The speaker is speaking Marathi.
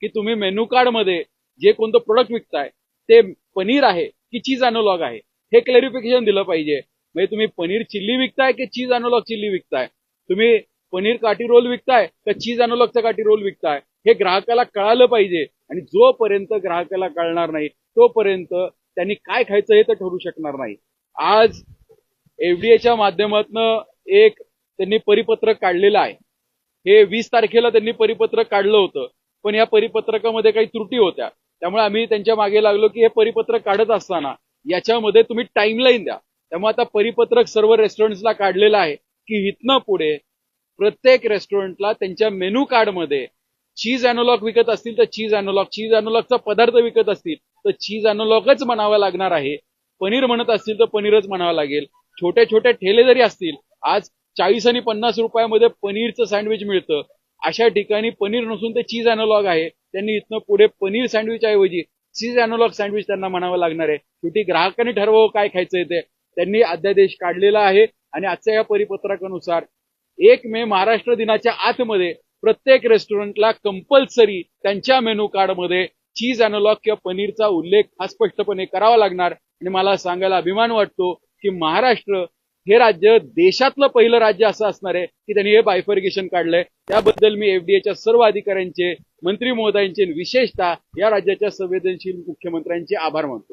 की तुम्ही मेनू कार्ड मध्ये जे कोणतं प्रोडक्ट विकताय ते पनीर आहे की चीज अॅनोलॉग आहे हे क्लॅरिफिकेशन दिलं पाहिजे. म्हणजे तुम्ही पनीर चिल्ली विकताय की चीज अॅनोलॉग चिल्ली विकताय, तुम्ही पनीर काठी रोल विकताय का चीज अॅनोलॉगचा काठी रोल विकताय, हे ग्राहकाला कळालं पाहिजे. आणि जोपर्यंत ग्राहकाला कळणार नाही तोपर्यंत त्यांनी काय खायचं हे तर ठरू शकणार नाही. आज एफडीएच्या माध्यमातून एक त्यांनी परिपत्रक काढलेलं आहे. हे 20 तारखेला त्यांनी परिपत्रक काढलं होतं, पण या परिपत्रकामध्ये काही त्रुटी होत्या. त्यामुळे आम्ही त्यांच्या मागे लागलो की हे परिपत्रक काढत असताना याच्यामध्ये तुम्ही टाइमलाईन द्या. त्यामुळे आता परिपत्रक सर्व रेस्टॉरंट्सला काढलेलं आहे की इथनं पुढे प्रत्येक रेस्टॉरंटला त्यांच्या मेनू कार्डमध्ये चीज अॅनोलॉग विकत असतील तर चीज अॅनोलॉगचा पदार्थ विकत असतील तर चीज अॅनोलॉगच म्हणावं लागणार आहे. पनीर म्हणत असतील तर पनीरच म्हणावं लागेल. छोटे छोटे ठेले जरी असतील, आज 40 आणि 50 रुपयामध्ये पनीरचं सँडविच मिळतं, अशा ठिकाणी पनीर नसून ते चीज अॅनोलॉग आहे. त्यांनी इथनं पुढे पनीर सँडविच ऐवजी चीज अॅनोलॉग सँडविच त्यांना म्हणावं लागणार आहे. शेवटी ग्राहकांनी ठरवावं काय खायचंय ते. त्यांनी अध्यादेश काढलेला आहे आणि आजच्या या परिपत्रकानुसार 1 मे महाराष्ट्र दिनाच्या आतमध्ये प्रत्येक रेस्टॉरंटला कंपल्सरी त्यांच्या मेनू कार्डमध्ये चीज अॅनोलॉग किंवा पनीरचा उल्लेख हा स्पष्टपणे करावा लागणार. आणि मला सांगायला अभिमान वाटतो की महाराष्ट्र हे राज्य देशातलं पहिलं राज्य असं असणार आहे की त्यांनी हे बायफर्गेशन काढलंय. त्याबद्दल मी एफडीएच्या सर्व अधिकाऱ्यांचे, मंत्री महोदयांचे, विशेषतः या राज्याच्या संवेदनशील मुख्यमंत्र्यांचे आभार मानतो.